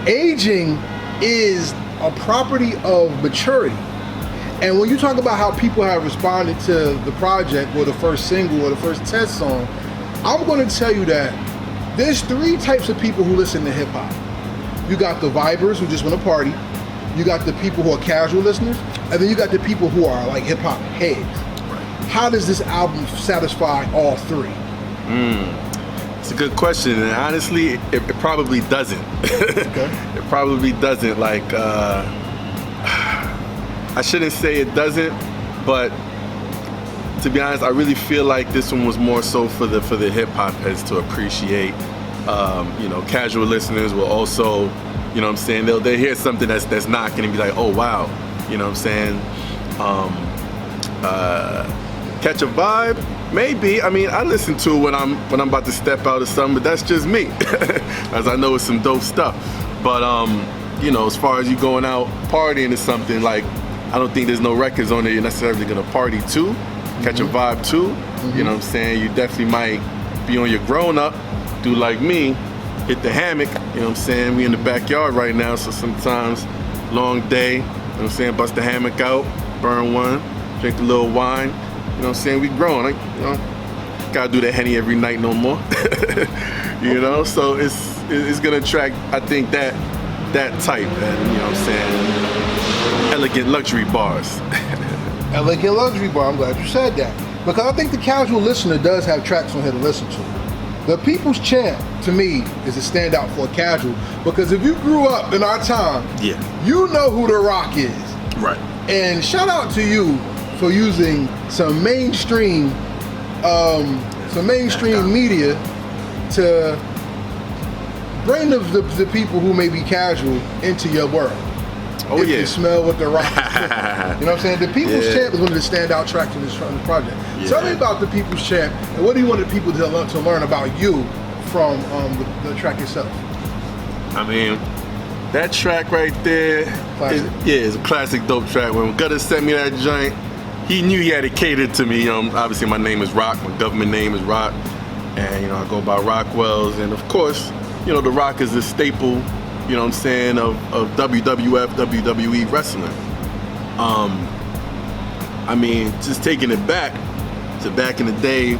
aging is a property of maturity. And when you talk about how people have responded to the project or the first single or the first test song, I'm going to tell you that there's 3 types of people who listen to hip hop. You got the vibers who just want to party. You got the people who are casual listeners, and then you got the people who are like hip hop heads. How does this album satisfy all 3? It's a good question, and honestly, it probably doesn't. Okay. It probably doesn't. Like, I shouldn't say it doesn't, but to be honest, I really feel like this one was more so for the hip hop heads to appreciate. You know, casual listeners will also, you know what I'm saying, they'll hear something that's knocking and be like, oh wow, you know what I'm saying. Catch a vibe, maybe. I mean, I listen to it when I'm about to step out or something, but that's just me, as I know it's some dope stuff. But you know, as far as you going out partying or something, like, I don't think there's no records on there you're necessarily gonna party to, catch a vibe to. You know what I'm saying? You definitely might be on your grown up, do like me, hit the hammock, you know what I'm saying? We in the backyard right now, so sometimes long day, you know what I'm saying, bust the hammock out, burn one, drink a little wine, you know what I'm saying? We growing, like, you know, gotta do that Henny every night no more. You know, so it's gonna attract, I think, that type, and you know what I'm saying, elegant luxury bars. Elegant luxury bar, I'm glad you said that. Because I think the casual listener does have tracks on here to listen to. The People's Champ, to me, is a standout for a casual, because if you grew up in our time, you know who The Rock is. Right. And shout out to you for using some mainstream media to bring the people who may be casual into your world. Oh, if yeah. you smell what The Rock is cooking. You know what I'm saying? The People's Champ is one of the standout tracks in this project. Yeah. Tell me about the People's Champ, and what do you want the people to learn about you from the track itself? I mean, that track right there, is a classic dope track. When Gutter sent me that joint, he knew he had it catered to me. Obviously my name is Rock, my government name is Rock, and you know, I go by Rockwelz, and of course, you know, The Rock is a staple, you know what I'm saying, of WWF, WWE wrestling. I mean, just taking it back to back in the day,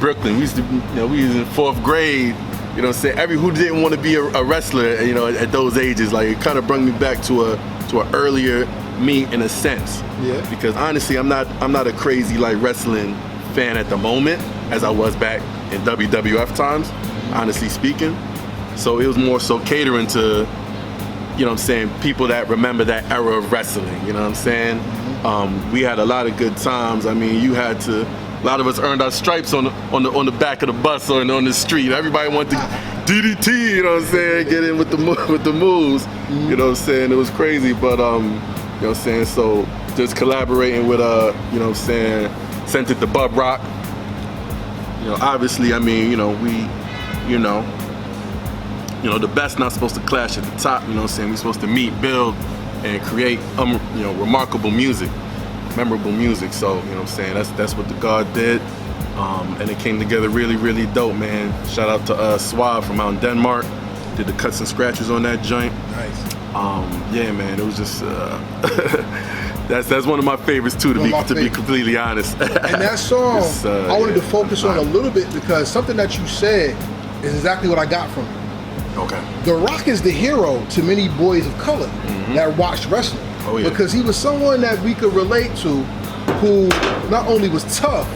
Brooklyn, we was in 4th grade, you know what I'm saying, who didn't want to be a wrestler, you know, at those ages, like, it kind of brought me back to an earlier me in a sense. Yeah. Because honestly, I'm not a crazy like wrestling fan at the moment as I was back in WWF times, honestly speaking. So it was more so catering to, you know what I'm saying, people that remember that era of wrestling, you know what I'm saying? We had a lot of good times. I mean, a lot of us earned our stripes on the back of the bus or on the street. Everybody wanted to DDT, you know what I'm saying, get in with the moves, you know what I'm saying? It was crazy, but you know what I'm saying, so just collaborating with you know what I'm saying, sent it to Bub Rock. You know, obviously, I mean, you know, the best not supposed to clash at the top, you know what I'm saying? We're supposed to meet, build, and create you know, remarkable music, memorable music. So, you know what I'm saying, that's what the God did. And it came together really, really dope, man. Shout out to Suave from out in Denmark. Did the cuts and scratches on that joint. Nice. Yeah, man, it was just that's one of my favorites too, to be completely honest. And that song, I wanted to focus on a little bit because something that you said is exactly what I got from it. Okay. The Rock is the hero to many boys of color that watched wrestling. Oh, yeah. Because he was someone that we could relate to, who not only was tough,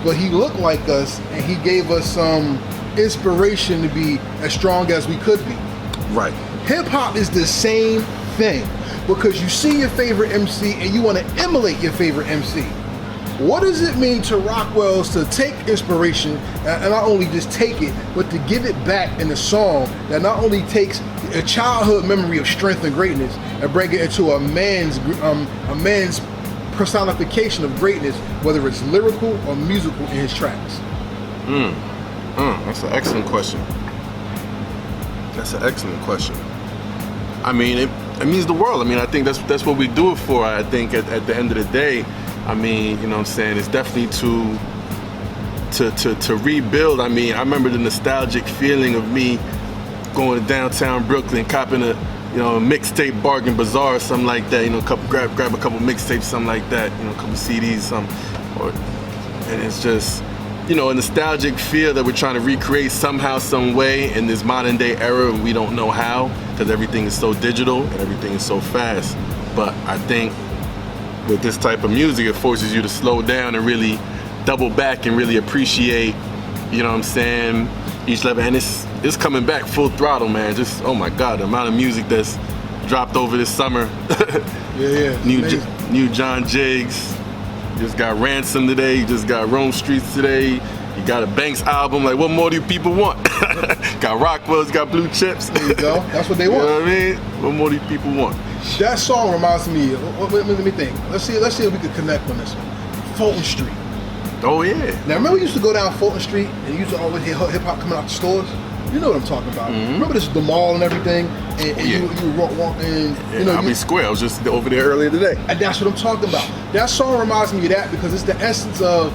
but he looked like us, and he gave us some inspiration to be as strong as we could be. Right. Hip hop is the same thing, because you see your favorite MC and you want to emulate your favorite MC. What does it mean to Rockwelz to take inspiration and not only just take it, but to give it back in a song that not only takes a childhood memory of strength and greatness and bring it into a man's personification of greatness, whether it's lyrical or musical in his tracks? That's an excellent question. I mean, it means the world. I mean, I think that's what we do it for. I think at the end of the day, I mean, you know what I'm saying, it's definitely to rebuild. I mean, I remember the nostalgic feeling of me going to downtown Brooklyn, copping a mixtape bargain bazaar or something like that. Grab a couple mixtapes, something like that. A couple CDs, and it's just a nostalgic feel that we're trying to recreate somehow, some way in this modern day era, and we don't know how because everything is so digital and everything is so fast. But I think with this type of music, it forces you to slow down and really double back and really appreciate, each level. And it's coming back full throttle, man. Just, oh my God, the amount of music that's dropped over this summer. Yeah. New John Jiggs. Just got Ransom today. You just got Rome Streets today. You got a Banks album. Like, what more do people want? Got Rockwelz, got Blue Chips. There you go. That's what they want. You know what I mean? What more do people want? That song reminds me. Let me think. Let's see if we could connect on this one. Fulton Street. Oh yeah. Now remember we used to go down Fulton Street and you used to always hear hip hop coming out the stores. You know what I'm talking about. Mm-hmm. Remember this the mall and everything, and you walk in. Albee Square. I was just over there earlier today. And that's what I'm talking about. That song reminds me of that because it's the essence of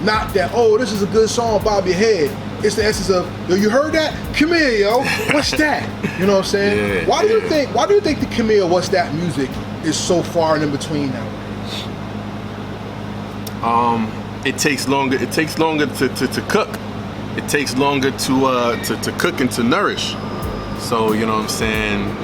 not that, oh, this is a good song, bob your head. It's the essence of, yo, you heard that? Come here, yo. What's that? You know what I'm saying? Why do you think the come here, what's that music is so far and in between nowadays? It takes longer to cook. It takes longer to cook and to nourish. So, you know what I'm saying?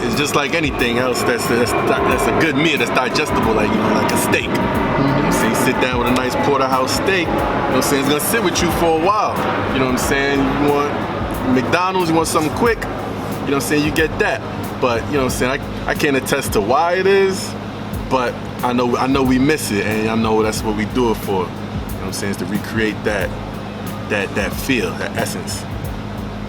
It's just like anything else that's a good meal, that's digestible, like a steak. You know what I'm saying? You sit down with a nice porterhouse steak, you know what I'm saying? It's gonna sit with you for a while. You know what I'm saying? You want McDonald's, you want something quick, you know what I'm saying? You get that. But, you know what I'm saying? I can't attest to why it is, but I know we miss it, and I know that's what we do it for. You know what I'm saying? Is to recreate that feel, that essence.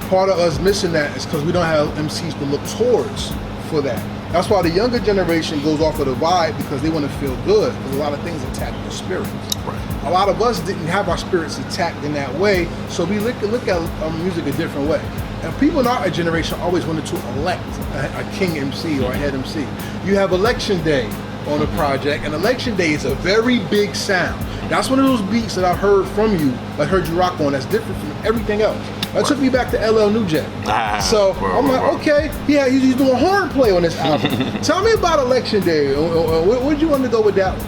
Part of us missing that is because we don't have MCs to look towards for that. That's why the younger generation goes off of the vibe because they want to feel good. Because a lot of things attack your spirits. Right. A lot of us didn't have our spirits attacked in that way, so we look at music a different way. And people in our generation always wanted to elect a king MC or a head MC. You have election day on a project, and election day is a very big sound. That's one of those beats that I heard from you, I heard you rock on, that's different from everything else. That took me back to LL New Jack. I'm like, okay, yeah, he's doing horn play on this album. Tell me about election day. Where did you undergo with that one?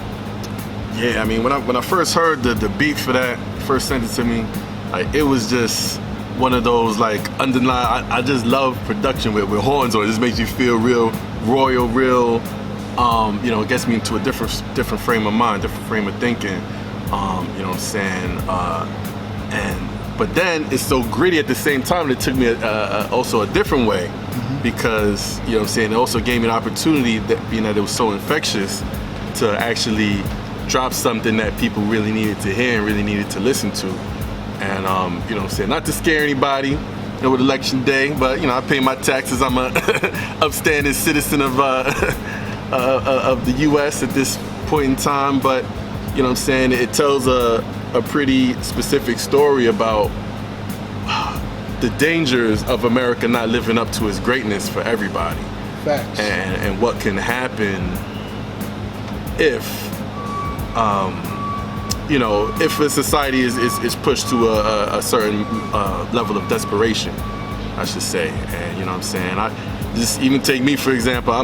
Yeah, I mean, when I first heard the beat for that, first sent it to me, like, it was just one of those, like, underlying, I just love production with horns on it. It just makes you feel real royal, real, it gets me into a different frame of mind, different frame of thinking. You know what I'm saying? But then it's so gritty at the same time that it took me also a different way, because, you know what I'm saying, it also gave me an opportunity, that being that it was so infectious, to actually drop something that people really needed to hear and really needed to listen to. And, you know what I'm saying, not to scare anybody, with election day, but, I pay my taxes. I'm a upstanding citizen of the U.S. at this point in time, but, you know what I'm saying, it tells a pretty specific story about the dangers of America not living up to its greatness for everybody. Facts. And what can happen if, if a society is pushed to a certain level of desperation, I should say. And you know what I'm saying? Just even take me, for example.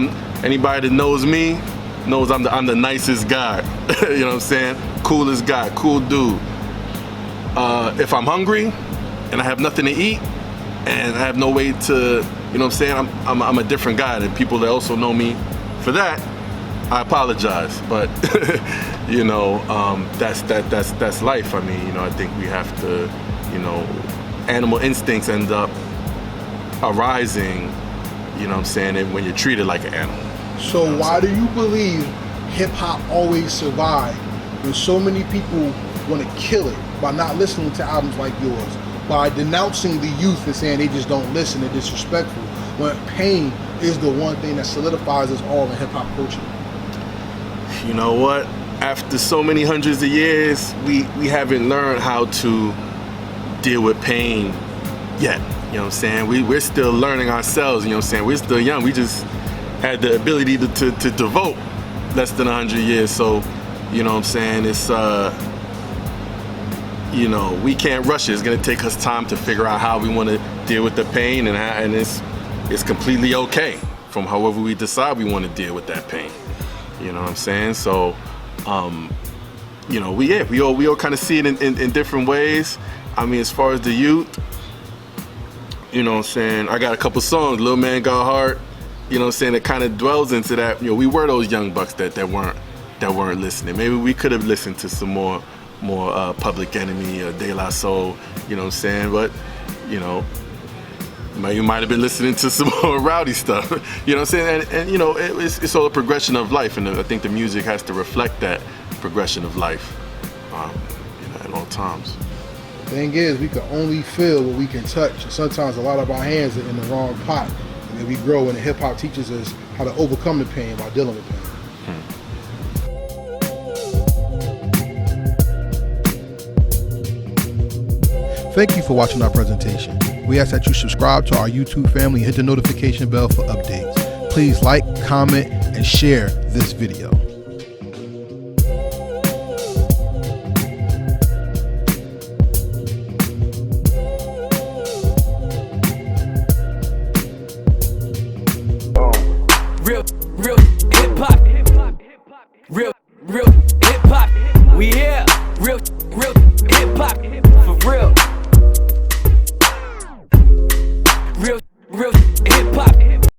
Anybody that knows me knows I'm the nicest guy. You know what I'm saying? Coolest guy, cool dude. If I'm hungry and I have nothing to eat and I have no way to, you know what I'm saying? I'm a different guy than people that also know me for that. I apologize, but that's life. I mean, I think we have to, animal instincts end up arising, you know what I'm saying, and when you're treated like an animal. So why do you believe hip hop always survived when so many people want to kill it by not listening to albums like yours, by denouncing the youth and saying they just don't listen, they're disrespectful, when pain is the one thing that solidifies us all in hip hop culture? You know what? After so many hundreds of years, we haven't learned how to deal with pain yet. You know what I'm saying? We're still learning ourselves, you know what I'm saying? We're still young. We just had the ability to devote less than 100 years. So, you know what I'm saying? It's you know, we can't rush it. It's gonna take us time to figure out how we want to deal with the pain, and it's completely okay from however we decide we want to deal with that pain. You know what I'm saying? So, you know, we all kind of see it in different ways. I mean, as far as the youth, you know what I'm saying, I got a couple songs, Lil Man Got Heart, you know what I'm saying, that kind of dwells into that. You know, we were those young bucks that weren't listening. Maybe we could have listened to some more Public Enemy or De La Soul, you know what I'm saying, but, you know, you might have been listening to some more rowdy stuff, you know what I'm saying, and you know, it's all a progression of life, and I think the music has to reflect that progression of life, you know, at all times. The thing is, we can only feel what we can touch. Sometimes a lot of our hands are in the wrong pot. And then we grow, and hip hop teaches us how to overcome the pain while dealing with pain. Thank you for watching our presentation. We ask that you subscribe to our YouTube family and hit the notification bell for updates. Please like, comment, and share this video.